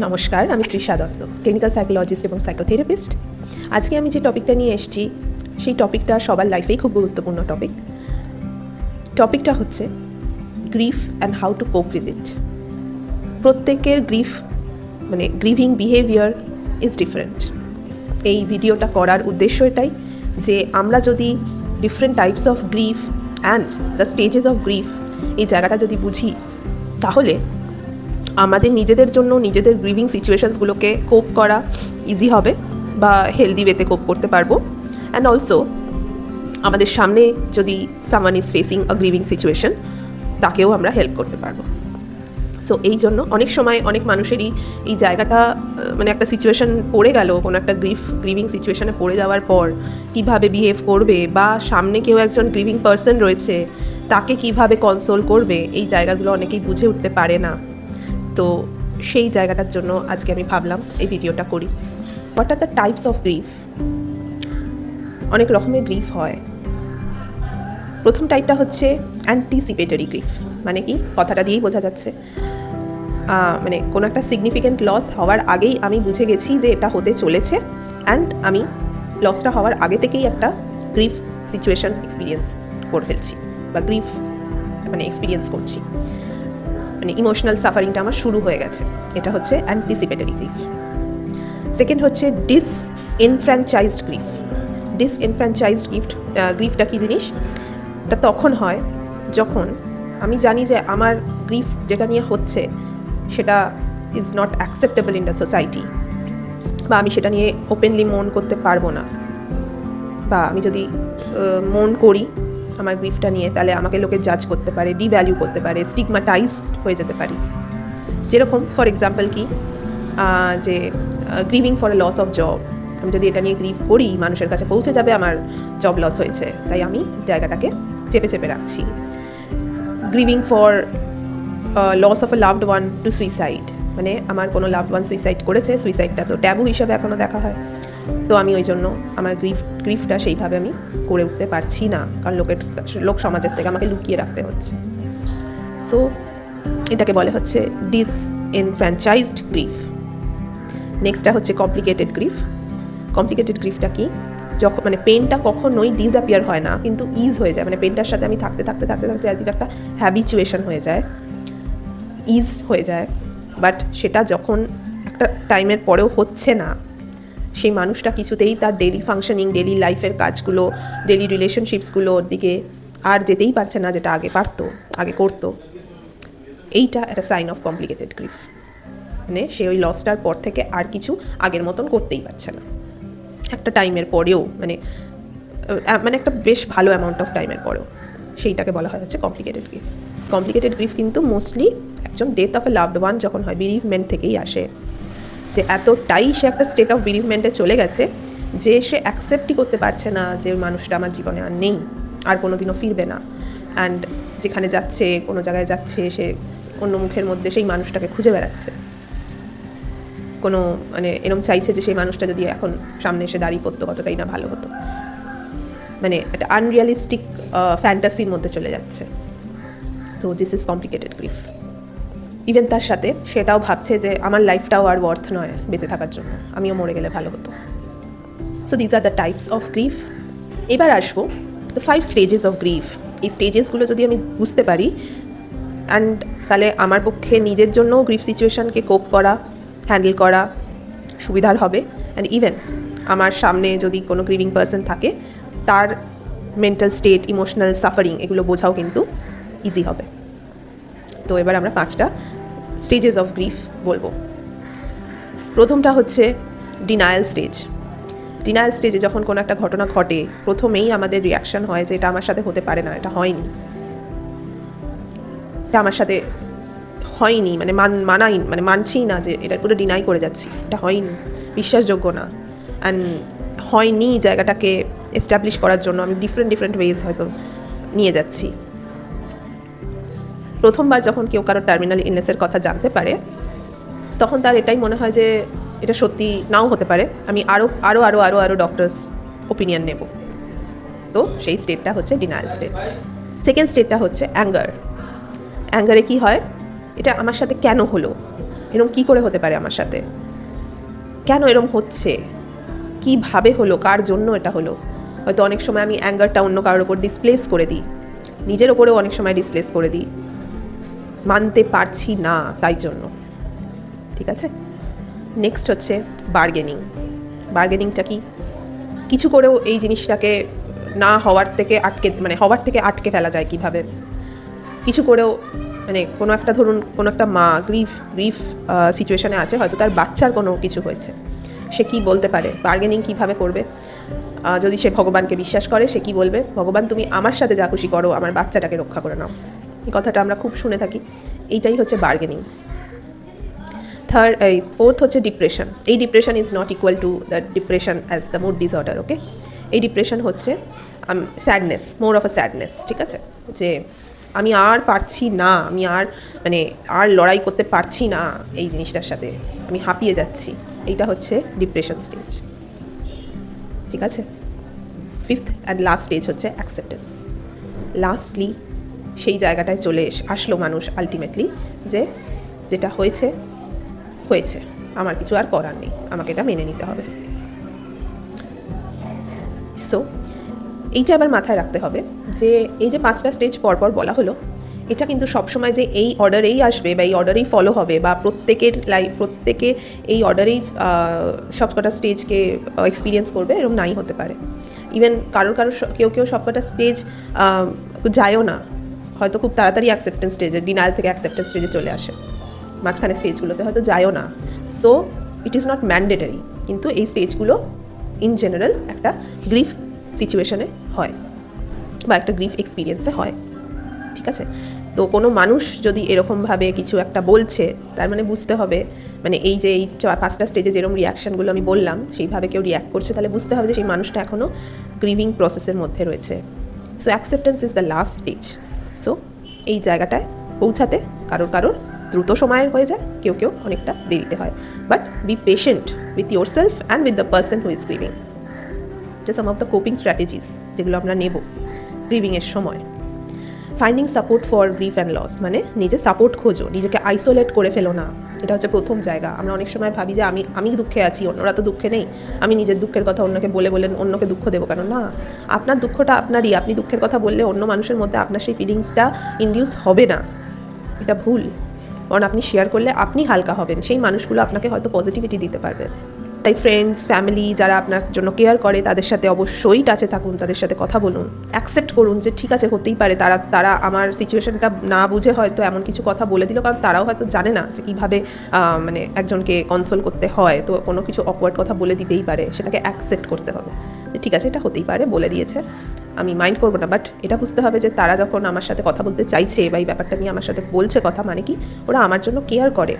নমস্কার, আমি Trisha Dutta, clinical psychologist এবং সাইকোথেরাপিস্ট। আজকে আমি যে টপিকটা নিয়ে এসেছি সেই টপিকটা সবার লাইফেই খুব গুরুত্বপূর্ণ টপিকটা হচ্ছে grief and how to cope with it. প্রত্যেকের গ্রিভিং বিহেভিয়ার ইজ ডিফারেন্ট। এই ভিডিওটা করার উদ্দেশ্য এটাই যে আমরা যদি different types of grief and the stages of grief এই জায়গাটা যদি বুঝি, তাহলে আমাদের নিজেদের জন্য নিজেদের গ্রিভিং সিচুয়েশনসগুলোকে কোপ করা ইজি হবে বা হেলদি ওয়েতে কোপ করতে পারবো। অ্যান্ড অলসো আমাদের সামনে যদি someone is facing a grieving situation, তাকেও আমরা হেল্প করতে পারবো। সো এই জন্য অনেক সময় অনেক মানুষেরই এই জায়গাটা একটা সিচুয়েশন পড়ে গেল, কোনো একটা গ্রিভিং সিচুয়েশনে পড়ে যাওয়ার পর কীভাবে বিহেভ করবে, বা সামনে কেউ একজন গ্রিভিং পার্সন রয়েছে তাকে কিভাবে কনসোল করবে, এই জায়গাগুলো অনেকেই বুঝে উঠতে পারে না। তো সেই জায়গাটার জন্য আজকে আমি ভাবলাম এই ভিডিওটা করি। What are the types of grief? অনেক রকমের গ্রিফ হয়। প্রথম টাইপটা হচ্ছে অ্যান্টিসিপেটরি গ্রিফ। মানে কি, কথাটা দিয়েই বোঝা যাচ্ছে, কোনো একটা সিগনিফিক্যান্ট লস হওয়ার আগেই আমি বুঝে গেছি যে এটা হতে চলেছে, অ্যান্ড আমি লসটা হওয়ার আগে থেকেই একটা গ্রিফ সিচুয়েশন এক্সপিরিয়েন্স করে ফেলছি, বা গ্রিফ এক্সপিরিয়েন্স করছি, ইমোশনাল সাফারিংটা আমার শুরু হয়ে গেছে। এটা হচ্ছে অ্যান্টিসিপেটরি গ্রিফ। সেকেন্ড হচ্ছে ডিসএনফ্র্যাঞ্চাইজড গ্রিফ। ডিসএনফ্র্যাঞ্চাইজড গ্রিফটা কী জিনিস? এটা তখন হয় যখন আমি জানি যে আমার গ্রিফ যেটা নিয়ে হচ্ছে সেটা is not acceptable in the society, বা আমি সেটা নিয়ে ওপেনলি মন করতে পারবো না, বা আমি যদি মন করি আমার গ্রিফটা নিয়ে, তাহলে আমাকে লোকে জাজ করতে পারে, ডিভ্যালিউ করতে পারে, স্টিগমাটাইজড হয়ে যেতে পারি। যেরকম ফর এক্সাম্পল কি, যে grieving for a loss of job, আমি যদি এটা নিয়ে গ্রিভ করি মানুষের কাছে পৌঁছে যাবে আমার জব লস হয়েছে, তাই আমি জায়গাটাকে চেপে চেপে রাখছি। Grieving for loss of a loved one to suicide, আমার কোনো লাভড ওয়ান সুইসাইড করেছে, সুইসাইডটা তো ট্যাবু হিসাবে এখনও দেখা হয়, তো আমি ওই জন্য আমার গ্রিফটা সেইভাবে আমি করে উঠতে পারছি না, কারণ লোক সমাজের থেকে আমাকে লুকিয়ে রাখতে হচ্ছে। সো এটাকে বলে হচ্ছে ডিসএনফ্র্যাঞ্চাইজড গ্রিফ। নেক্সটটা হচ্ছে কমপ্লিকেটেড গ্রিফ। কমপ্লিকেটেড গ্রিফটা কি? যখন পেনটা কখনোই ডিসঅ্যাপিয়ার হয় না, কিন্তু ইজ হয়ে যায়, পেনটার সাথে আমি থাকতে থাকতে থাকতে থাকতে অ্যাজ ইফ একটা হ্যাবিচুয়েশন হয়ে যায়, ইজ হয়ে যায়। বাট সেটা যখন একটা টাইমের পরেও হচ্ছে না, সেই মানুষটা কিছুতেই তার ডেলি ফাংশনিং, ডেলি লাইফের কাজগুলো, ডেলি রিলেশনশিপসগুলোর দিকে আর যেতেই পারছে না, যেটা আগে করতো। এইটা একটা সাইন অফ কমপ্লিকেটেড গ্রিফ। সে ওই লসটার পর থেকে আর কিছু আগের মতন করতেই পারছে না, একটা টাইমের পরেও, একটা বেশ ভালো অ্যামাউন্ট অফ টাইমের পরেও। সেইটাকে বলা হয় হচ্ছে কমপ্লিকেটেড গ্রিফ। কমপ্লিকেটেড গ্রিফ কিন্তু মোস্টলি একজন death of a loved one যখন হয়, বিরিভমেন্ট থেকেই আসে, যে এতটাই সে একটা স্টেট অফ বিরিভমেন্টে চলে গেছে যে সে অ্যাকসেপ্টই করতে পারছে না যে মানুষটা আমার জীবনে আর নেই, আর কোনো দিনও ফিরবে না। অ্যান্ড যেখানে যাচ্ছে, কোনো জায়গায় যাচ্ছে, সে অন্য মুখের মধ্যে সেই মানুষটাকে খুঁজে বেড়াচ্ছে, কোনো এরম চাইছে যে সেই মানুষটা যদি এখন সামনে এসে দাঁড়িয়ে পড়তো কতটাই না ভালো হতো, একটা আনরিয়ালিস্টিক ফ্যান্টাসির মধ্যে চলে যাচ্ছে। তো this is complicated grief. Even তার সাথে সেটাও ভাবছে যে আমার লাইফটাও আর ওয়ার্থ নয় বেঁচে থাকার জন্য, আমিও মরে গেলে ভালো হতো। So these are the types of grief. এবার আসবো দ্য 5 স্টেজেস অফ গ্রিফ। এই স্টেজেসগুলো যদি আমি বুঝতে পারি, অ্যান্ড তাহলে আমার পক্ষে নিজের জন্যও গ্রিফ সিচুয়েশানকে কোপ করা, হ্যান্ডেল করা সুবিধার হবে। অ্যান্ড ইভেন আমার সামনে যদি কোনো গ্রিভিং পার্সন থাকে, তার মেন্টাল স্টেট, ইমোশনাল সাফারিং, এগুলো বোঝাও কিন্তু ইজি হবে। তো এবার আমরা 5টা স্টেজেস অফ গ্রিফ বলবো। প্রথমটা হচ্ছে ডিনায়াল স্টেজ। ডিনায়াল স্টেজে যখন কোনো একটা ঘটনা ঘটে, প্রথমেই আমাদের রিয়াকশান হয় যে এটা আমার সাথে হতে পারে না, এটা হয়নি, এটা আমার সাথে হয়নি, মানছি না, যে এটা পুরো ডিনাই করে যাচ্ছি, এটা হয়নি, বিশ্বাসযোগ্য না। অ্যান্ড হয়নি জায়গাটাকে এস্টাবলিশ করার জন্য আমি ডিফারেন্ট ওয়েজ হয়তো নিয়ে যাচ্ছি। প্রথমবার যখন কেউ কারো টার্মিনাল ইলনেসের কথা জানতে পারে, তখন তার এটাই মনে হয় যে এটা সত্যি নাও হতে পারে, আমি আরও ডক্টরস ওপিনিয়ন নেব। তো সেই স্টেটটা হচ্ছে ডিনায়াল স্টেট। সেকেন্ড স্টেটটা হচ্ছে অ্যাঙ্গারে কী হয়, এটা আমার সাথে কেন হলো, এরকম কী করে হতে পারে আমার সাথে, কেন এরকম হচ্ছে, কীভাবে হলো, কার জন্য এটা হলো। হয়তো অনেক সময় আমি অ্যাঙ্গারটা অন্য কারোর ওপর ডিসপ্লেস করে দিই, নিজের ওপরেও অনেক সময় ডিসপ্লেস করে দিই, মানতে পারছি না তাই জন্য। ঠিক আছে, নেক্সট হচ্ছে বার্গেনিং। বার্গেনিংটা কি? কিছু করেও এই জিনিসটাকে না হওয়ার থেকে হওয়ার থেকে আটকে ফেলা যায় কিভাবে। কিছু করেও কোনো একটা ধরুন কোনো একটা মা গ্রিফ সিচুয়েশানে আছে, হয়তো তার বাচ্চার কোনো কিছু হয়েছে, সে কি বলতে পারে, বার্গেনিং কিভাবে করবে। যদি সে ভগবানকে বিশ্বাস করে, সে কি বলবে, ভগবান তুমি আমার সাথে যা খুশি করো, আমার বাচ্চাটাকে রক্ষা করে নাও। এই কথাটা আমরা খুব শুনে থাকি, এইটাই হচ্ছে বার্গেনিং। ফোর্থ হচ্ছে ডিপ্রেশন। এই depression is not equal to the depression as the mood disorder. Okay, এই ডিপ্রেশন হচ্ছে sadness, more of a sadness. ঠিক আছে, যে আমি আর পারছি না, আমি আর লড়াই করতে পারছি না এই জিনিসটার সাথে, আমি হাঁপিয়ে যাচ্ছি, এইটা হচ্ছে ডিপ্রেশন স্টেজ। ঠিক আছে, ফিফথ অ্যান্ড লাস্ট স্টেজ হচ্ছে অ্যাকসেপ্টেন্স। লাস্টলি সেই জায়গাটায় চলে আসলো মানুষ আলটিমেটলি, যে যেটা হয়েছে, আমার কিছু আর করার নেই, আমাকে এটা মেনে নিতে হবে। সো এইটা আবার মাথায় রাখতে হবে যে এই যে 5টা স্টেজ পরপর বলা হলো, এটা কিন্তু সবসময় যে এই অর্ডারেই আসবে বা এই অর্ডারেই ফলো হবে বা প্রত্যেকে এই অর্ডারেই সবকটা স্টেজকে এক্সপিরিয়েন্স করবে, এরকম নাই হতে পারে। ইভেন কেউ সবকটা স্টেজ যায়ও না, হয়তো খুব তাড়াতাড়ি অ্যাকসেপ্টেন্স স্টেজে, ডিনায়াল থেকে অ্যাকসেপ্টেন্স স্টেজে চলে আসে, মাঝখানে স্টেজগুলোতে হয়তো যায়ও না। So it is not mandatory, কিন্তু এই স্টেজগুলো ইন জেনারেল একটা গ্রিফ সিচুয়েশনে হয় বা একটা গ্রিফ এক্সপিরিয়েন্সে হয়। ঠিক আছে, তো কোনো মানুষ যদি এরকমভাবে কিছু একটা বলছে, তার বুঝতে হবে, এই যে এই 5টা স্টেজে যেরকম রিয়াকশানগুলো আমি বললাম, সেইভাবে কেউ রিয়াক্ট করছে, তাহলে বুঝতে হবে যে সেই মানুষটা এখনও গ্রিভিং প্রসেসের মধ্যে রয়েছে। So acceptance is the last stage. So এই জায়গাটায় পৌঁছাতে কারোর দ্রুত সময়ের হয়ে যায়, কেউ অনেকটা দেরিতে হয়। But be patient with yourself and with the person who is grieving. যে some of the coping strategies যেগুলো আমরা নেব গ্রিভিংয়ের সময়। Finding support for grief and loss, নিজে সাপোর্ট খোঁজো, নিজেকে আইসোলেট করে ফেলো না। এটা হচ্ছে প্রথম জায়গা। আমরা অনেক সময় ভাবি যে আমি দুঃখে আছি, অন্যরা তো দুঃখে নেই, আমি নিজের দুঃখের কথা অন্যকে বলে অন্যকে দুঃখ দেবো কেন? না, আপনার দুঃখটা আপনারই। আপনি দুঃখের কথা বললে অন্য মানুষের মধ্যে আপনার সেই ফিলিংসটা ইনডিউস হবে না, এটা ভুল। কারণ আপনি শেয়ার করলে আপনি হালকা হবেন, সেই মানুষগুলো আপনাকে হয়তো পজিটিভিটি দিতে পারবে। তাই ফ্রেন্ডস, ফ্যামিলি যারা আপনার জন্য কেয়ার করে, তাদের সাথে অবশ্যই টাচে থাকুন, তাদের সাথে কথা বলুন, অ্যাকসেপ্ট করুন যে ঠিক আছে, হতেই পারে তারা আমার সিচুয়েশনটা না বুঝে হয়তো এমন কিছু কথা বলে দিল, কারণ তারাও হয়তো জানে না যে কীভাবে একজনকে কনসোল করতে হয়। তো কোনো কিছু অকওয়ার্ড কথা বলে দিতেই পারে, সেটাকে অ্যাকসেপ্ট করতে হবে যে ঠিক আছে, এটা হতেই পারে, বলে দিয়েছে, আমি মাইন্ড করবো না। বাট এটা বুঝতে হবে যে তারা যখন আমার সাথে কথা বলতে চাইছে বা এই ব্যাপারটা নিয়ে আমার সাথে বলছে কথা, কি ওরা আমার জন্য কেয়ার করে,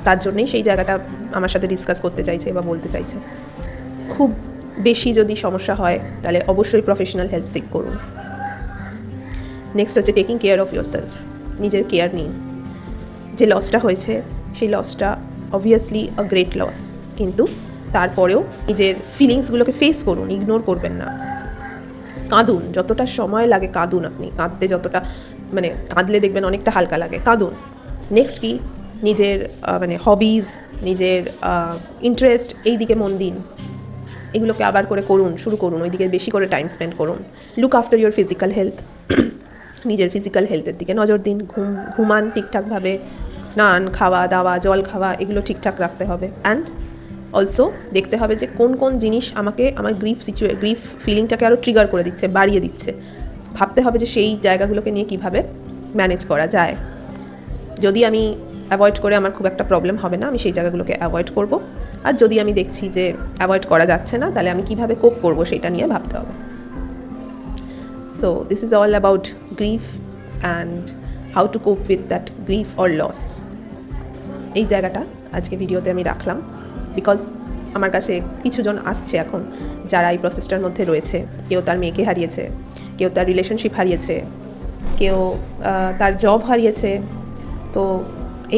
তার জন্যই সেই জায়গাটা আমার সাথে ডিসকাস করতে চাইছে বা বলতে চাইছে। খুব বেশি যদি সমস্যা হয় তাহলে অবশ্যই প্রফেশনাল হেল্প সিক করুন। নেক্সট হচ্ছে taking care of your self. নিজের কেয়ার নিন। যে লসটা হয়েছে সেই লসটা অবভিয়াসলি আ গ্রেট লস, কিন্তু তারপরেও নিজের ফিলিংসগুলোকে ফেস করুন, ইগনোর করবেন না। কাঁদুন, যতটা সময় লাগে কাঁদুন। আপনি কাঁদতে যতটা কাঁদলে দেখবেন অনেকটা হালকা লাগে, কাঁদুন। নেক্সট কি, নিজের হবিজ, নিজের ইন্টারেস্ট, এই দিকে মন দিন, এগুলোকে আবার করে শুরু করুন, ওই দিকে বেশি করে টাইম স্পেন্ড করুন। Look after your physical health, নিজের ফিজিক্যাল হেলথের দিকে নজর দিন। ঘুমান ঠিকঠাকভাবে, স্নান, খাওয়া দাওয়া, জল খাওয়া, এগুলো ঠিকঠাক রাখতে হবে। অ্যান্ড অলসো দেখতে হবে যে কোন জিনিস আমার গ্রিফ ফিলিংটাকে আরও ট্রিগার করে দিচ্ছে, বাড়িয়ে দিচ্ছে। ভাবতে হবে যে সেই জায়গাগুলোকে নিয়ে কিভাবে ম্যানেজ করা যায়। যদি আমি অ্যাভয়েড করে আমার খুব একটা প্রবলেম হবে না, আমি সেই জায়গাগুলোকে অ্যাভয়েড করব। আর যদি আমি দেখছি যে অ্যাভয়েড করা যাচ্ছে না, তাহলে আমি কিভাবে কোপ করব সেটা নিয়ে ভাবতে হবে। So this is all about grief and how to cope with that grief or loss. এই জায়গাটা আজকে ভিডিওতে আমি রাখলাম, বিকজ আমার কাছে কিছুজন আসছে এখন যারা এই প্রসেসটার মধ্যে রয়েছে। কেউ তার মেয়েকে হারিয়েছে, কেউ তার রিলেশনশিপ হারিয়েছে, কেউ তার জব হারিয়েছে। তো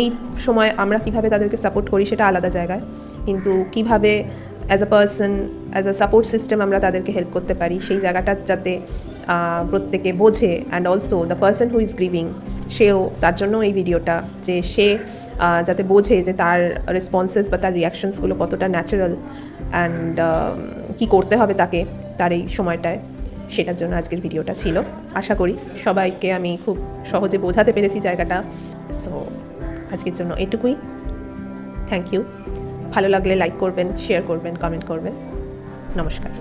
এই সময় আমরা কিভাবে তাদেরকে সাপোর্ট করি সেটা আলাদা জায়গায়, কিন্তু কিভাবে as a person, as a support system আমরা তাদেরকে হেল্প করতে পারি, সেই জায়গাটা যাতে প্রত্যেকে বোঝে, and also the person who is grieving সেও, তার জন্য এই ভিডিওটা, যে সে যাতে বোঝে যে তার রেসপন্সেস বা তার রিয়াকশনসগুলো কতটা ন্যাচারাল, অ্যান্ড কী করতে হবে তাকে তার এই সময়টায়, সেটার জন্য আজকের ভিডিওটা ছিল। আশা করি সবাইকে আমি খুব সহজে বোঝাতে পেরেছি জায়গাটা। সো আজকের জন্য এটুকুই। Thank you. ভালো লাগলে লাইক করবেন, শেয়ার করবেন, কমেন্ট করবেন। নমস্কার।